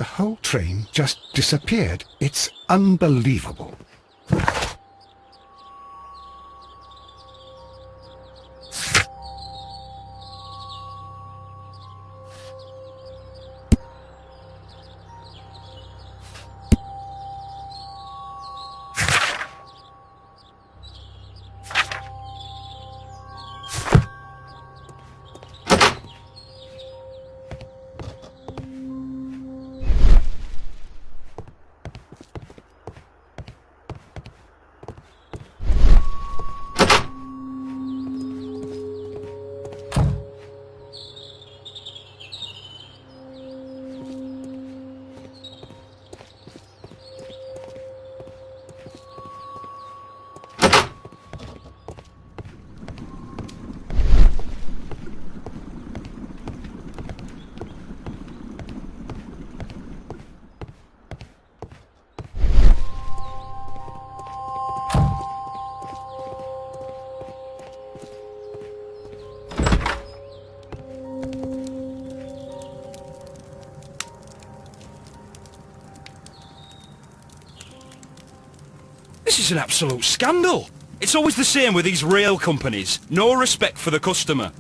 The whole train just disappeared. It's unbelievable. This is an absolute scandal. It's always the same with these rail companies. No respect for the customer.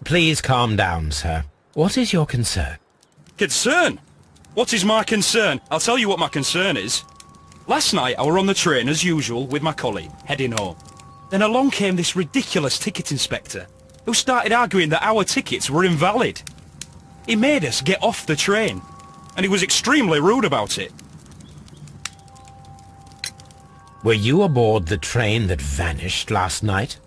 Please calm down, sir. What is your concern? Concern? What is my concern? I'll tell you what my concern is. Last night I were on the train as usual with my colleague, heading home. Then along came this ridiculous ticket inspector, who started arguing that our tickets were invalid. He made us get off the train, and he was extremely rude about it. Were you aboard the train that vanished last night?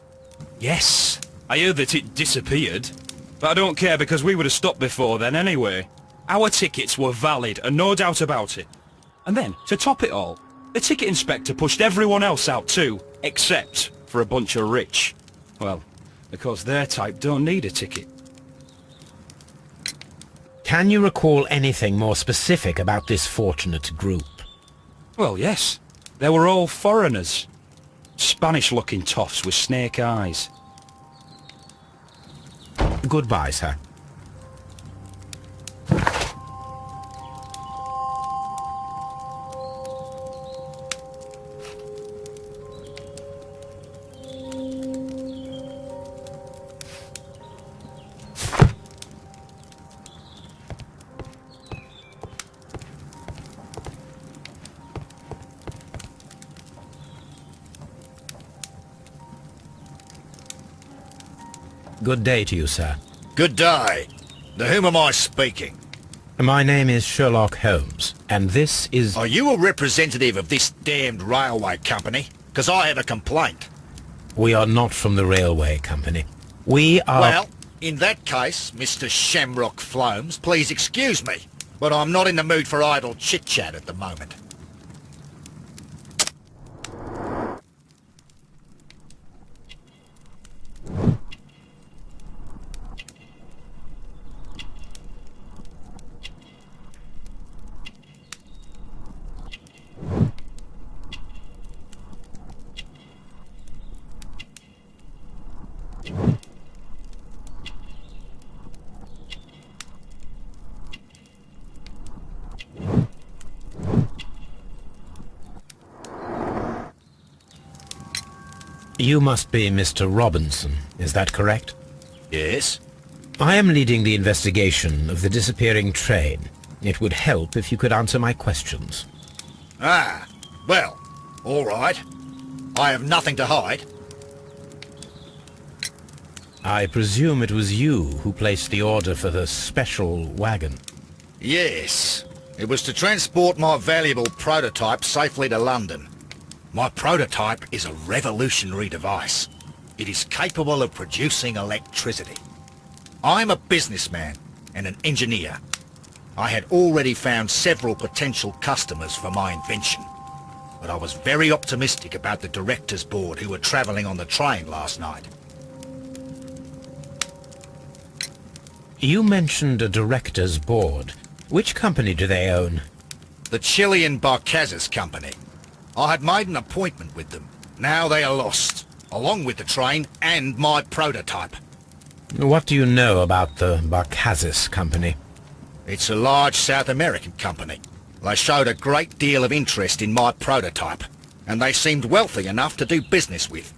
Yes, I heard that it disappeared. But I don't care because we would have stopped before then anyway. Our tickets were valid and no doubt about it. And then, to top it all, the ticket inspector pushed everyone else out too, except for a bunch of rich. Well, because their type don't need a ticket. Can you recall anything more specific about this fortunate group? Well, yes. They were all foreigners. Spanish-looking toffs with snake eyes. Goodbye, sir. Good day to you, sir. Good day. To whom am I speaking? My name is Sherlock Holmes, and this is... Are you a representative of this damned railway company? Because I have a complaint. We are not from the railway company. We are... Well, in that case, Mr. Shamrock Flomes, please excuse me, but I'm not in the mood for idle chit-chat at the moment. You must be Mr. Robinson, is that correct? Yes? I am leading the investigation of the disappearing train. It would help if you could answer my questions. Ah, well, all right. I have nothing to hide. I presume it was you who placed the order for the special wagon. Yes. It was to transport my valuable prototype safely to London. My prototype is a revolutionary device. It is capable of producing electricity. I'm a businessman and an engineer. I had already found several potential customers for my invention, but I was very optimistic about the directors' board who were travelling on the train last night. You mentioned a director's board. Which company do they own? The Chilean Barcazes company. I had made an appointment with them. Now they are lost, along with the train and my prototype. What do you know about the Barcazes company? It's a large South American company. They showed a great deal of interest in my prototype, and they seemed wealthy enough to do business with.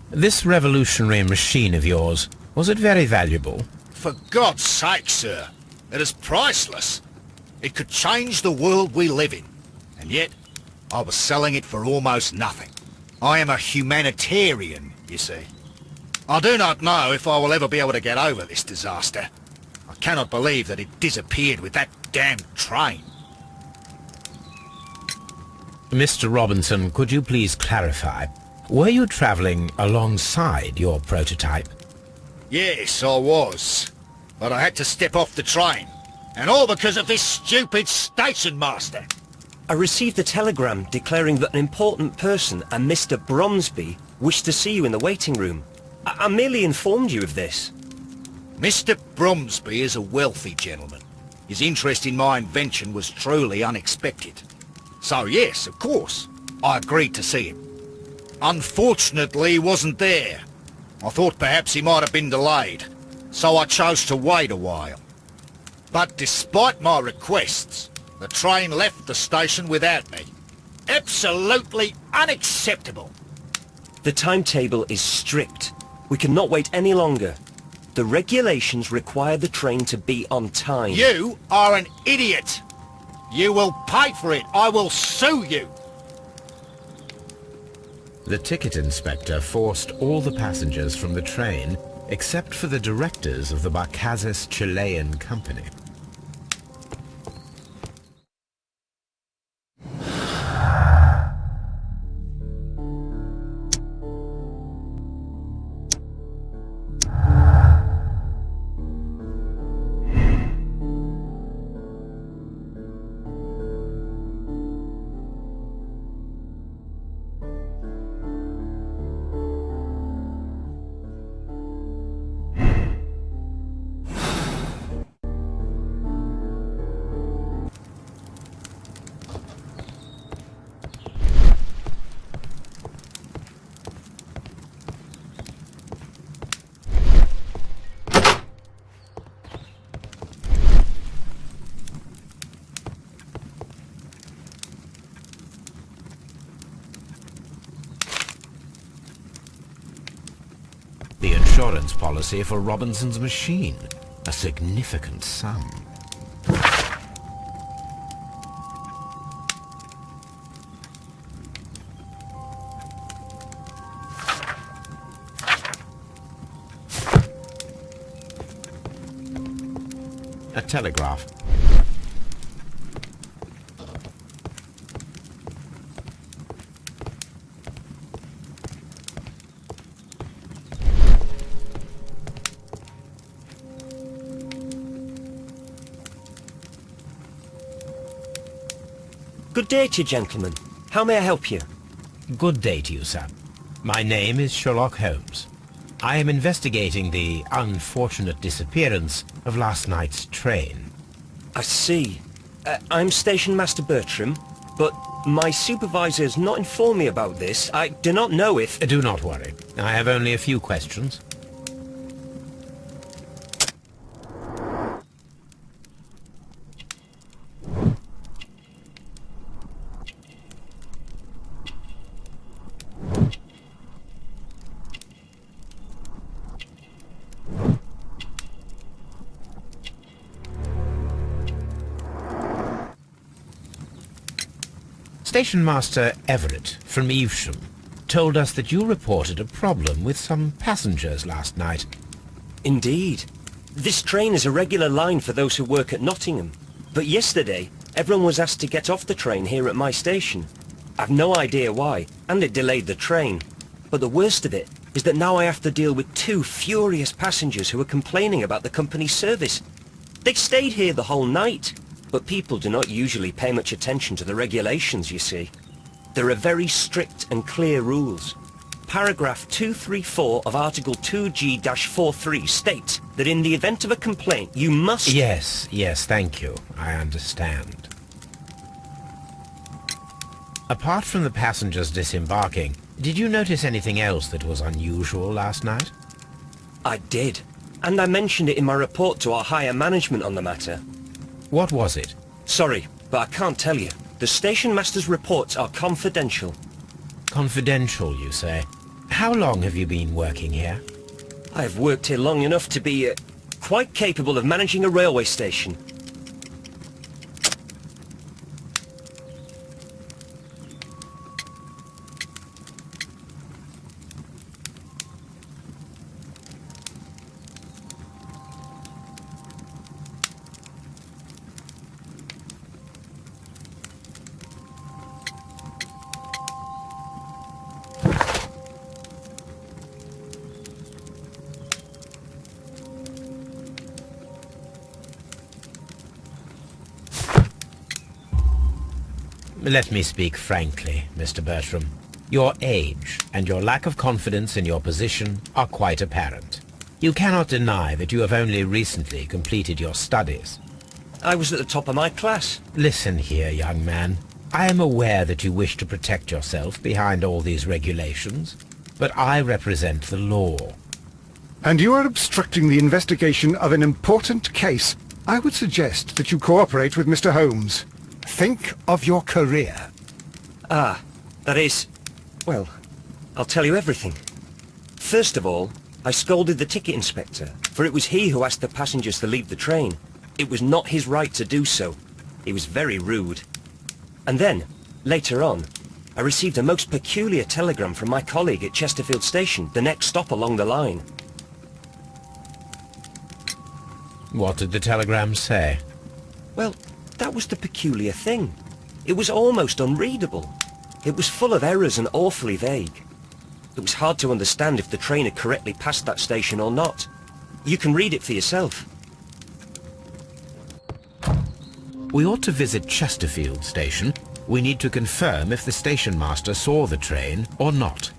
This revolutionary machine of yours, was it very valuable? For God's sake, sir, it is priceless. It could change the world we live in, and yet I was selling it for almost nothing. I am a humanitarian, you see. I do not know if I will ever be able to get over this disaster. I cannot believe that it disappeared with that damned train. Mr. Robinson, could you please clarify? Were you travelling alongside your prototype? Yes, I was. But I had to step off the train. And all because of this stupid station master. I received a telegram declaring that an important person, a Mr. Bromsby, wished to see you in the waiting room. I merely informed you of this. Mr. Bromsby is a wealthy gentleman. His interest in my invention was truly unexpected. So yes, of course, I agreed to see him. Unfortunately, he wasn't there. I thought perhaps he might have been delayed, so I chose to wait a while. But despite my requests, the train left the station without me. Absolutely unacceptable. The timetable is strict. We cannot wait any longer. The regulations require the train to be on time. You are an idiot. You will pay for it. I will sue you. The ticket inspector forced all the passengers from the train except for the directors of the Barcazes Chilean company. The insurance policy for Robinson's machine. A significant sum. A telegraph. Good day to you, gentlemen. How may I help you? Good day to you, sir. My name is Sherlock Holmes. I am investigating the unfortunate disappearance of last night's train. I see. I'm Station Master Bertram, but my supervisor has not informed me about this. I do not know if... Do not worry. I have only a few questions. Station Master Everett from Evesham told us that you reported a problem with some passengers last night. Indeed. This train is a regular line for those who work at Nottingham. But yesterday, everyone was asked to get off the train here at my station. I've no idea why, and it delayed the train. But the worst of it is that now I have to deal with two furious passengers who are complaining about the company's service. They stayed here the whole night, but people do not usually pay much attention to the regulations, you see. There are very strict and clear rules. Paragraph 234 of Article 2G-43 states that in the event of a complaint, you must... Yes, thank you. I understand. Apart from the passengers disembarking, did you notice anything else that was unusual last night? I did, and I mentioned it in my report to our higher management on the matter. What was it? Sorry, but I can't tell you. The station master's reports are confidential. Confidential, you say? How long have you been working here? I've worked here long enough to be quite capable of managing a railway station. Let me speak frankly, Mr. Bertram. Your age and your lack of confidence in your position are quite apparent. You cannot deny that you have only recently completed your studies. I was at the top of my class. Listen here, young man. I am aware that you wish to protect yourself behind all these regulations, but I represent the law. And you are obstructing the investigation of an important case. I would suggest that you cooperate with Mr. Holmes. Think of your career. Ah, that is... well, I'll tell you everything. First of all, I scolded the ticket inspector, for it was he who asked the passengers to leave the train. It was not his right to do so. He was very rude. And then, later on, I received a most peculiar telegram from my colleague at Chesterfield Station, the next stop along the line. What did the telegram say? Well, that was the peculiar thing. It was almost unreadable. It was full of errors and awfully vague. It was hard to understand if the train had correctly passed that station or not. You can read it for yourself. We ought to visit Chesterfield Station. We need to confirm if the station master saw the train or not.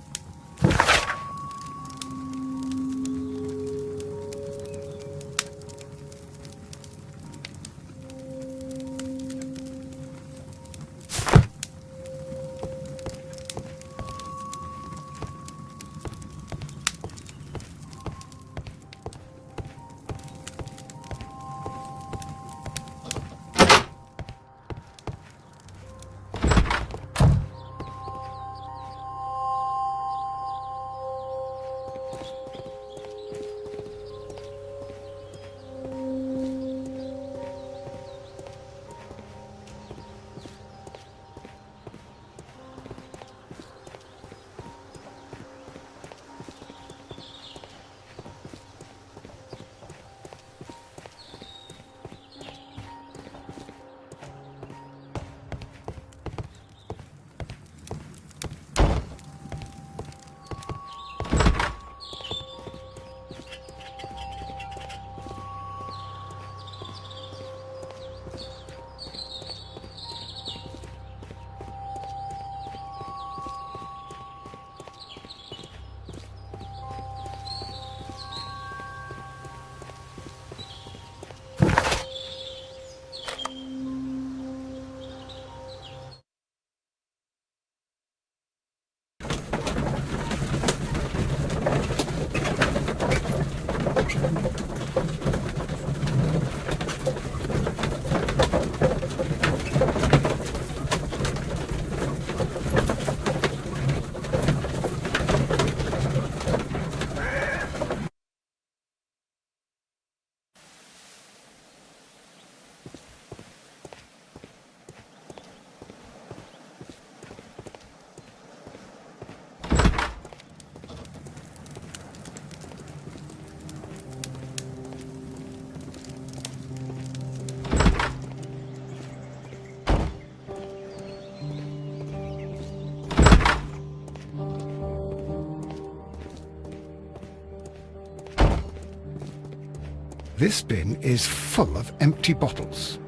This bin is full of empty bottles.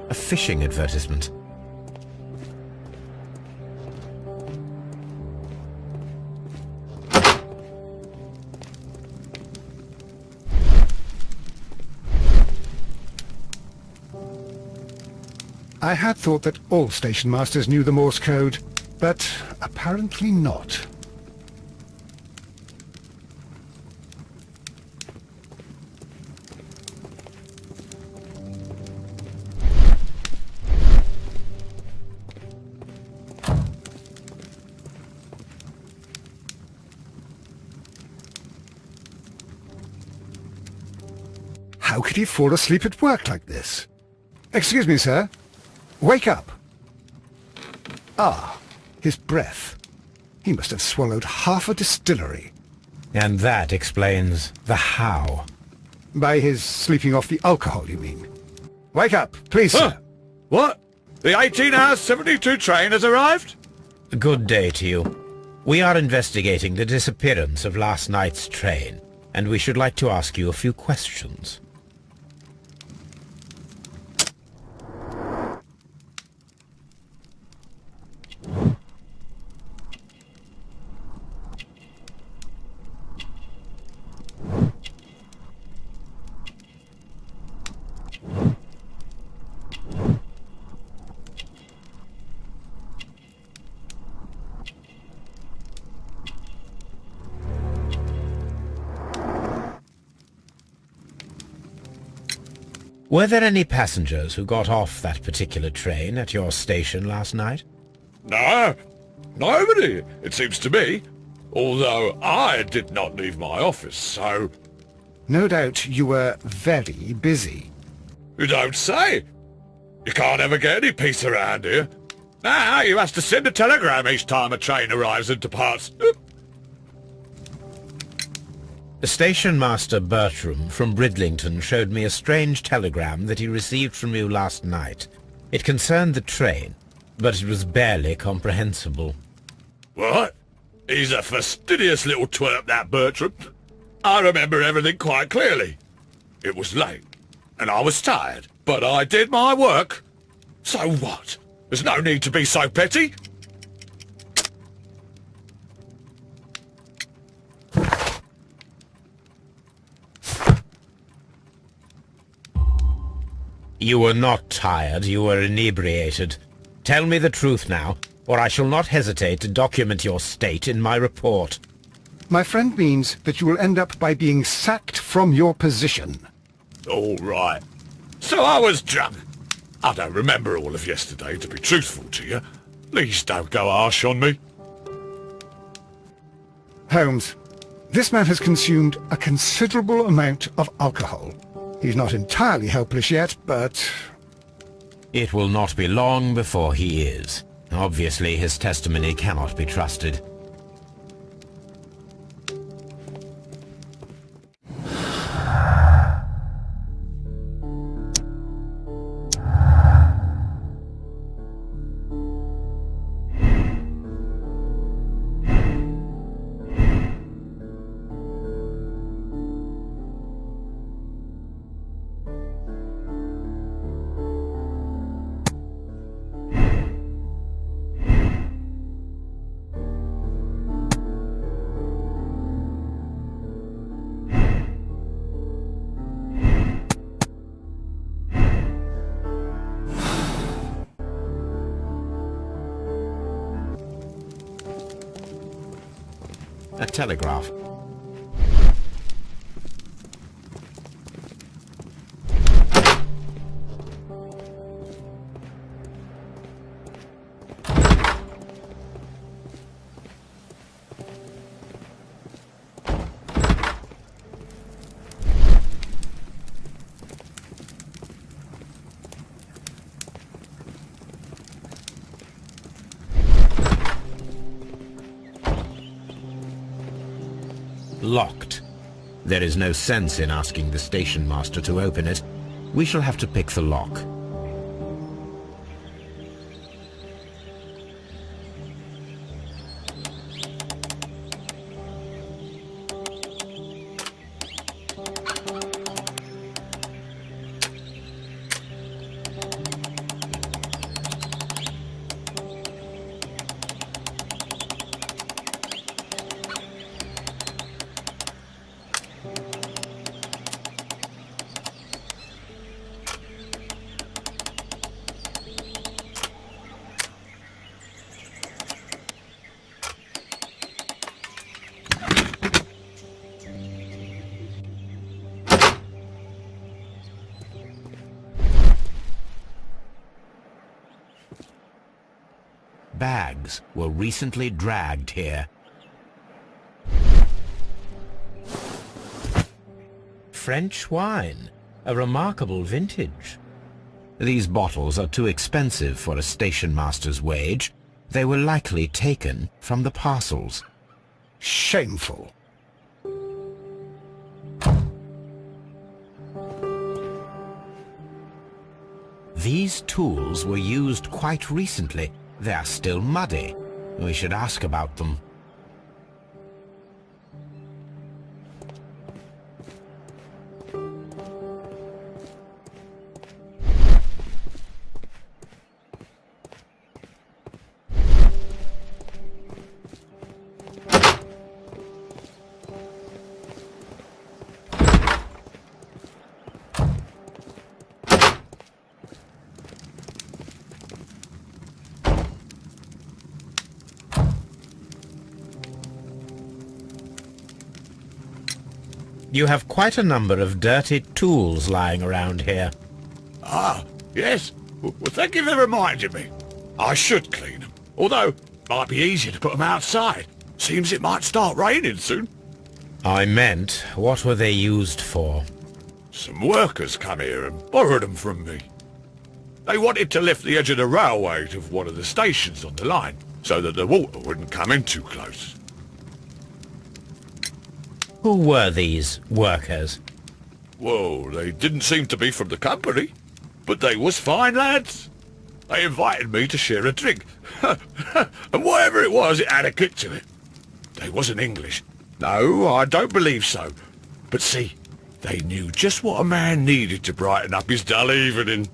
A fishing advertisement. I had thought that all station masters knew the Morse code, but apparently not. How could he fall asleep at work like this? Excuse me, sir. Wake up! Ah, his breath. He must have swallowed half a distillery. And that explains the how. By his sleeping off the alcohol, you mean? Wake up, please, sir. What? The 18-hour 72 train has arrived? Good day to you. We are investigating the disappearance of last night's train, and we should like to ask you a few questions. Were there any passengers who got off that particular train at your station last night? No, nobody, it seems to me. Although I did not leave my office, so... No doubt you were very busy. You don't say. You can't ever get any peace around here. Now you have to send a telegram each time a train arrives and departs. The station master Bertram from Bridlington showed me a strange telegram that he received from you last night. It concerned the train, but it was barely comprehensible. What? He's a fastidious little twerp, that Bertram. I remember everything quite clearly. It was late, and I was tired, but I did my work. So what? There's no need to be so petty. You were not tired, you were inebriated. Tell me the truth now, or I shall not hesitate to document your state in my report. My friend means that you will end up by being sacked from your position. All right. So I was drunk. I don't remember all of yesterday, to be truthful to you. Please don't go harsh on me. Holmes, this man has consumed a considerable amount of alcohol. He's not entirely helpless yet, but... It will not be long before he is. Obviously, his testimony cannot be trusted. A telegraph. Locked. There is no sense in asking the station master to open it. We shall have to pick the lock. bags were recently dragged here. French wine, a remarkable vintage. These bottles are too expensive for a station master's wage. They were likely taken from the parcels. Shameful. These tools were used quite recently. They are still muddy. We should ask about them. You have quite a number of dirty tools lying around here. Ah, yes. Well, thank you for reminding me. I should clean them. Although, it might be easier to put them outside. Seems it might start raining soon. I meant, what were they used for? Some workers come here and borrowed them from me. They wanted to lift the edge of the railway to one of the stations on the line, so that the water wouldn't come in too close. Who were these workers? Well, they didn't seem to be from the company, but they was fine lads. They invited me to share a drink, and whatever it was, it had a kick to it. They wasn't English. No, I don't believe so. But see, they knew just what a man needed to brighten up his dull evening.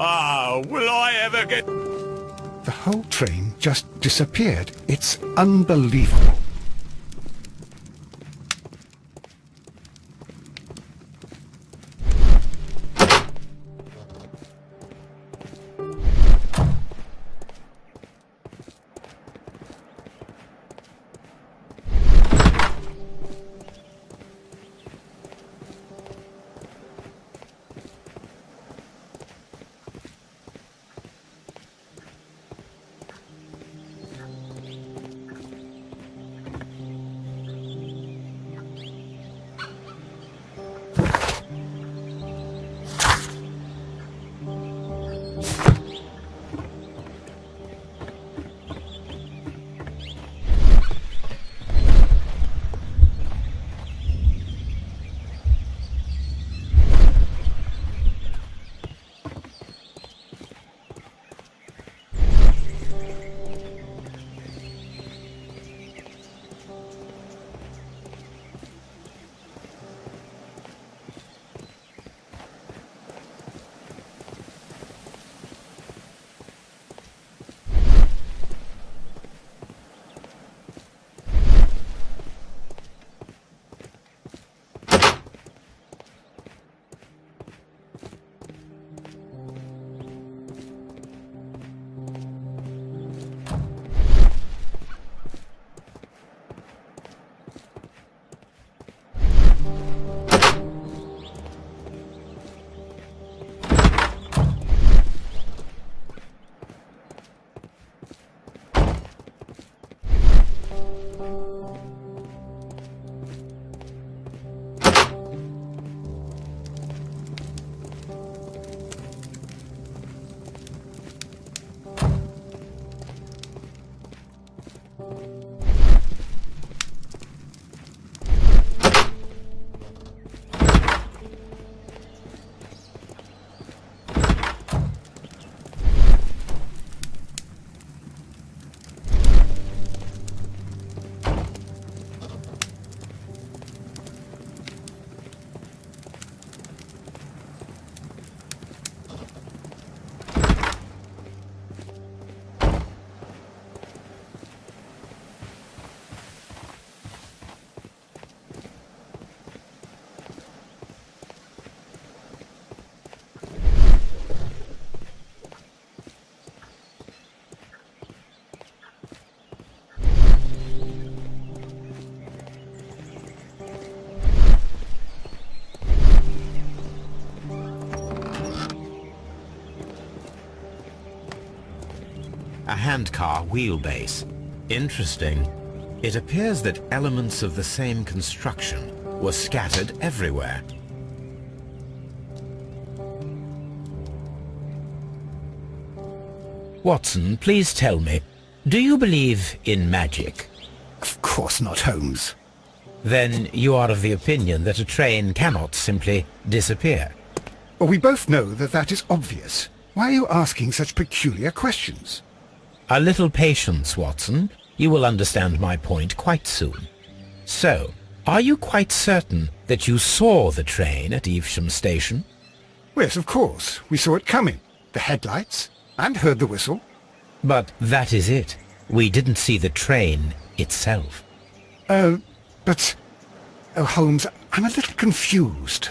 Ah, will I ever get... The whole train just disappeared. It's unbelievable. handcar wheelbase. Interesting. It appears that elements of the same construction were scattered everywhere. Watson, please tell me, do you believe in magic? Of course not, Holmes. Then you are of the opinion that a train cannot simply disappear. Well, we both know that that is obvious. Why are you asking such peculiar questions? A little patience, Watson. You will understand my point quite soon. So, are you quite certain that you saw the train at Evesham Station? Yes, of course. We saw it coming. The headlights. And heard the whistle. But that is it. We didn't see the train itself. But... Oh, Holmes, I'm a little confused.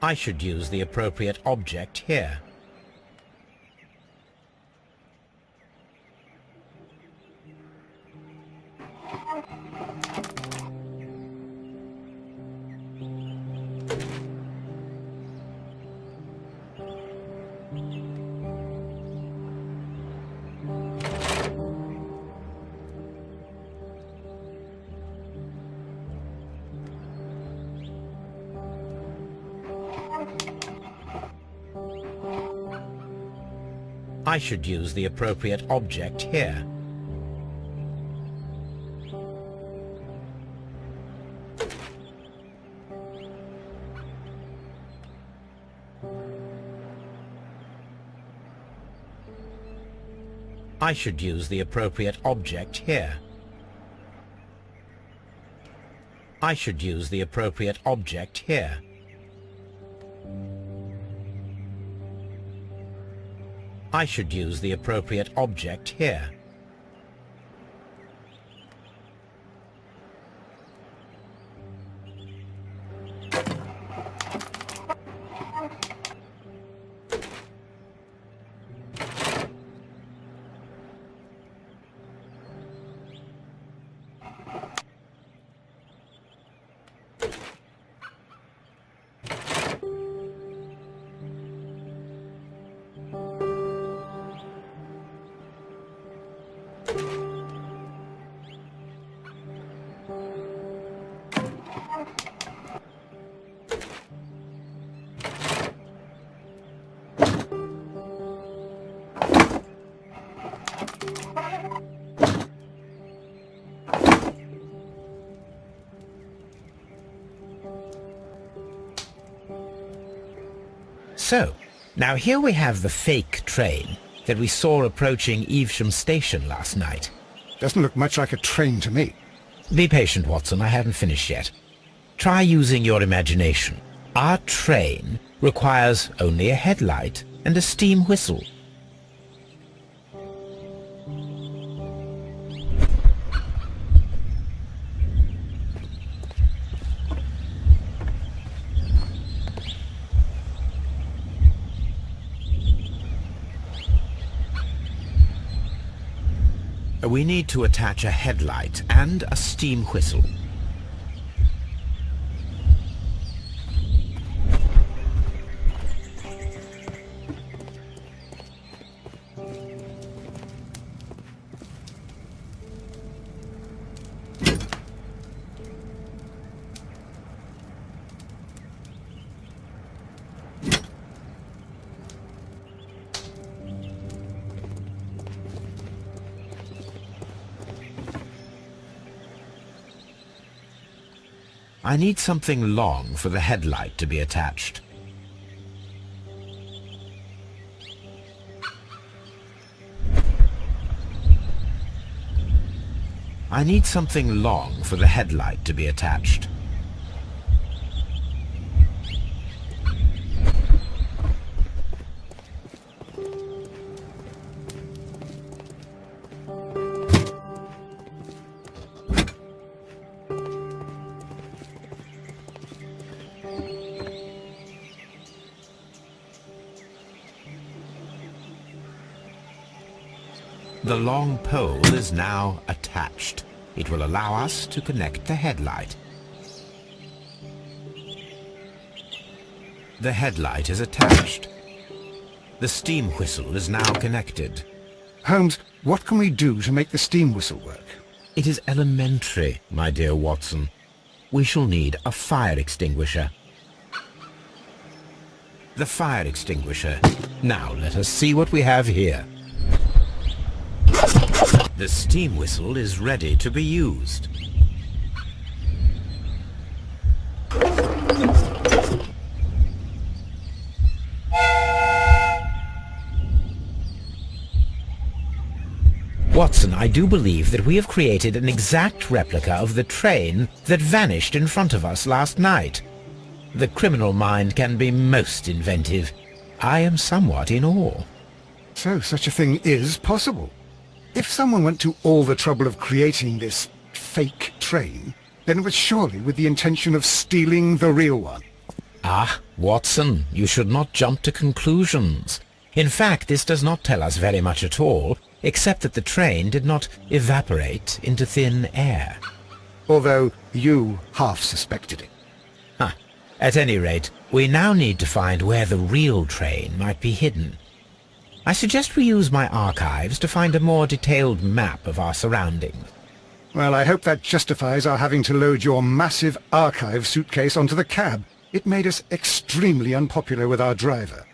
I should use the appropriate object here. I should use the appropriate object here. I should use the appropriate object here. I should use the appropriate object here. I should use the appropriate object here. So, now here we have the fake train that we saw approaching Evesham Station last night. Doesn't look much like a train to me. Be patient, Watson, I haven't finished yet. Try using your imagination. Our train requires only a headlight and a steam whistle. We need to attach a headlight and a steam whistle. I need something long for the headlight to be attached. I need something long for the headlight to be attached. The long pole is now attached. It will allow us to connect the headlight. The headlight is attached. The steam whistle is now connected. Holmes, what can we do to make the steam whistle work? It is elementary, my dear Watson. We shall need a fire extinguisher. The fire extinguisher. Now let us see what we have here. The steam whistle is ready to be used. Watson, I do believe that we have created an exact replica of the train that vanished in front of us last night. The criminal mind can be most inventive. I am somewhat in awe. So such a thing is possible. If someone went to all the trouble of creating this fake train, then it was surely with the intention of stealing the real one. Ah, Watson, you should not jump to conclusions. In fact, this does not tell us very much at all, except that the train did not evaporate into thin air. Although you half suspected it. At any rate, we now need to find where the real train might be hidden. I suggest we use my archives to find a more detailed map of our surroundings. Well, I hope that justifies our having to load your massive archive suitcase onto the cab. It made us extremely unpopular with our driver.